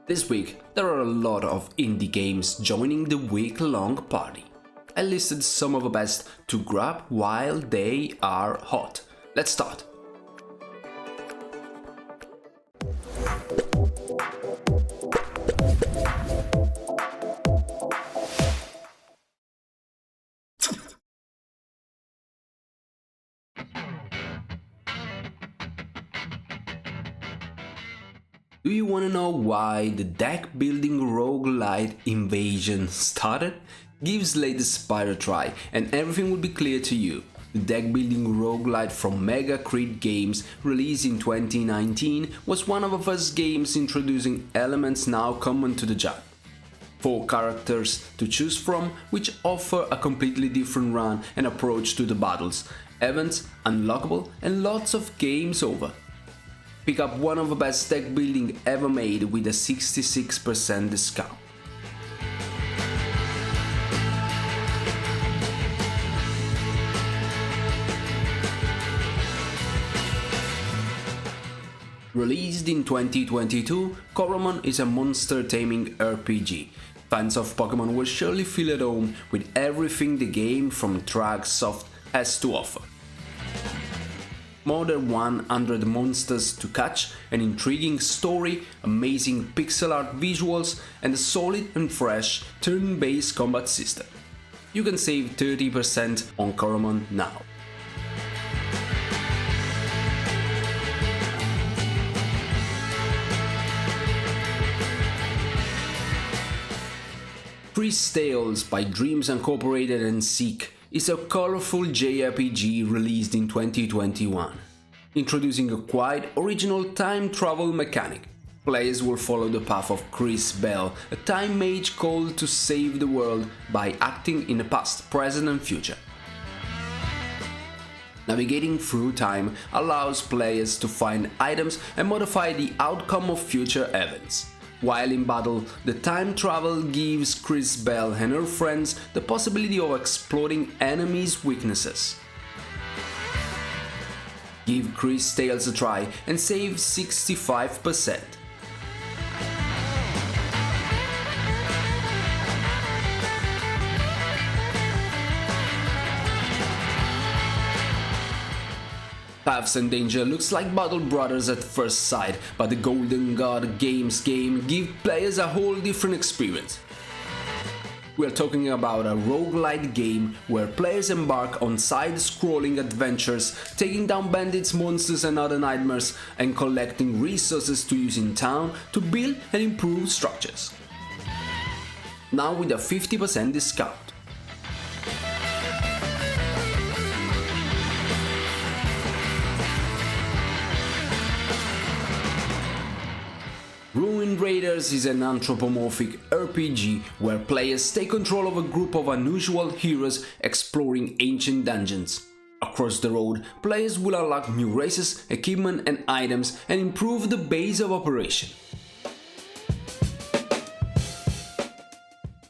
This week, there are a lot of indie games joining the week-long party. I listed some of the best to grab while they are hot. Let's start! Do you want to know why the deck building roguelite invasion started? Give latest Spire a try and everything will be clear to you. The deck building roguelite from Mega Crit Games, released in 2019, was one of the first games introducing elements now common to the genre. 4 characters to choose from, which offer a completely different run and approach to the battles, events, unlockable, and lots of games over. Pick up one of the best deck building ever made with a 66% discount. Released in 2022, Coromon is a monster taming RPG. Fans of Pokemon will surely feel at home with everything the game from Soft has to offer. More than 100 monsters to catch, an intriguing story, amazing pixel art visuals, and a solid and fresh turn-based combat system. You can save 30% on Coromon now. Cris Tales by Dreams Incorporated and Seek is a colorful JRPG released in 2021, introducing a quite original time travel mechanic. Players will follow the path of Chris Bell, a time mage called to save the world by acting in the past, present and future. Navigating through time allows players to find items and modify the outcome of future events. While in battle, the time travel gives Chris Bell and her friends the possibility of exploring enemies' weaknesses. Give Cris Tales a try and save 65%. Paths and Danger looks like Battle Brothers at first sight, but the Golden God Games game gives players a whole different experience. We are talking about a roguelite game where players embark on side-scrolling adventures, taking down bandits, monsters and other nightmares, and collecting resources to use in town to build and improve structures. Now with a 50% discount. Ruined Raiders is an anthropomorphic RPG where players take control of a group of unusual heroes exploring ancient dungeons. Across the road, players will unlock new races, equipment and items and improve the base of operation.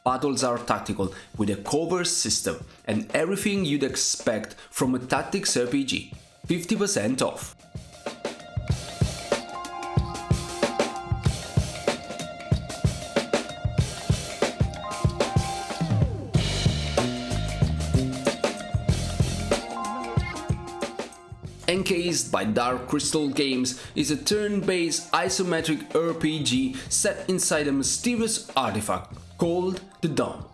Battles are tactical with a cover system and everything you'd expect from a tactics RPG, 50% off. Encased by Dark Crystal Games is a turn-based isometric RPG set inside a mysterious artifact called the Dome.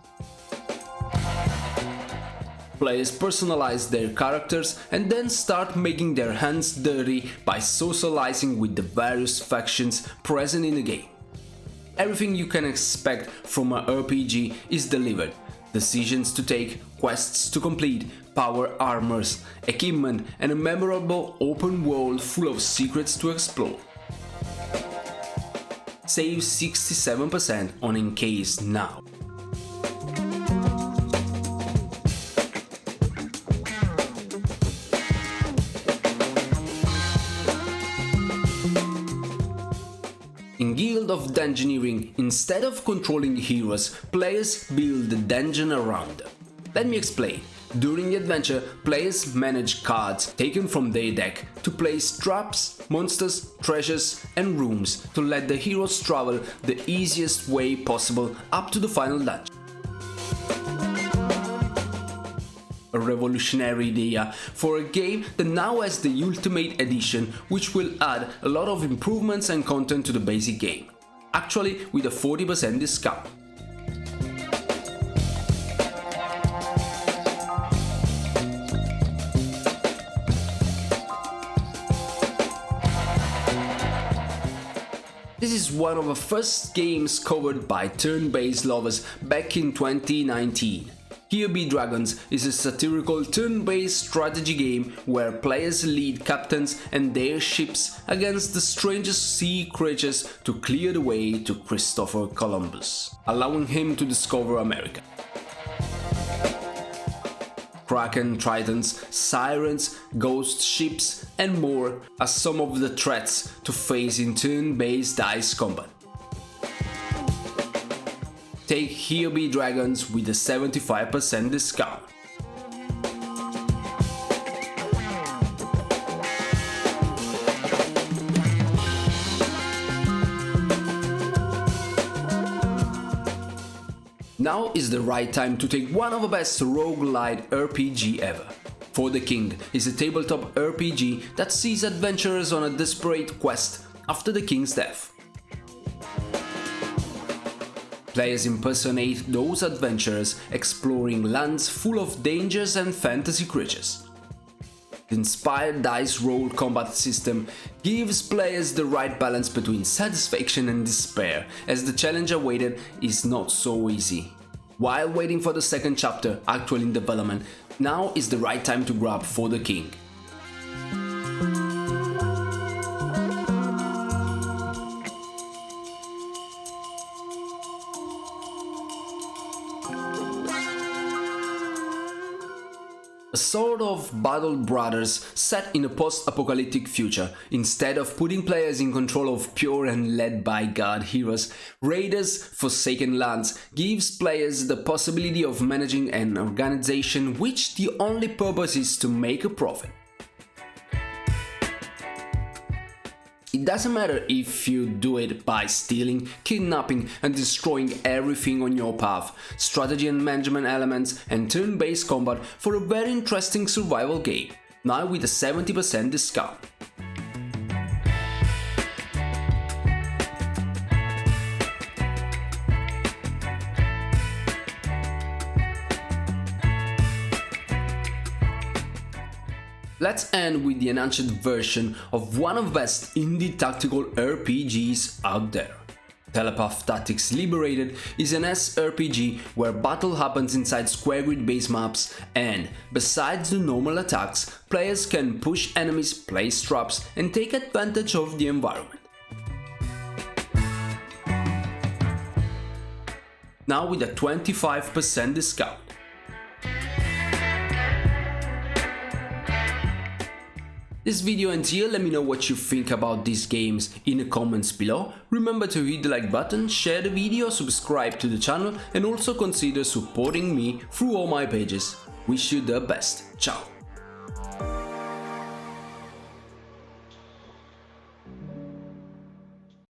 Players personalize their characters and then start making their hands dirty by socializing with the various factions present in the game. Everything you can expect from an RPG is delivered. Decisions to take, quests to complete, power armors, equipment and a memorable open world full of secrets to explore. Save 67% on Encased now. In Guild of Dungeoneering, instead of controlling heroes, players build the dungeon around them. Let me explain. During the adventure, players manage cards taken from their deck to place traps, monsters, treasures and rooms to let the heroes travel the easiest way possible up to the final dungeon. A revolutionary idea for a game that now has the Ultimate Edition, which will add a lot of improvements and content to the basic game, actually with a 40% discount. This is one of the first games covered by turn-based lovers back in 2019. Here Be Dragons is a satirical turn-based strategy game where players lead captains and their ships against the strangest sea creatures to clear the way to Christopher Columbus, allowing him to discover America. Kraken, Tritons, Sirens, Ghost Ships and more are some of the threats to face in turn-based dice combat. Take Here Be Dragons with a 75% discount. Now is the right time to take one of the best roguelite RPG ever. For the King is a tabletop RPG that sees adventurers on a desperate quest after the king's death. Players impersonate those adventurers exploring lands full of dangers and fantasy creatures. The inspired dice roll combat system gives players the right balance between satisfaction and despair, as the challenge awaited is not so easy. While waiting for the second chapter, actually in development, now is the right time to grab For the King. A sort of Battle Brothers set in a post-apocalyptic future. Instead of putting players in control of pure and led by God heroes, Raiders Forsaken Lands gives players the possibility of managing an organization which the only purpose is to make a profit. It doesn't matter if you do it by stealing, kidnapping and destroying everything on your path, strategy and management elements and turn-based combat for a very interesting survival game, now with a 70% discount. Let's end with the enhanced version of one of the best indie tactical RPGs out there. Telepath Tactics Liberated is an SRPG where battle happens inside square grid base maps and, besides the normal attacks, players can push enemies, place traps and take advantage of the environment. Now with a 25% discount. This video ends here. Let me know what you think about these games in the comments below. Remember to hit the like button, share the video, subscribe to the channel and also consider supporting me through all my pages. Wish you the best. Ciao.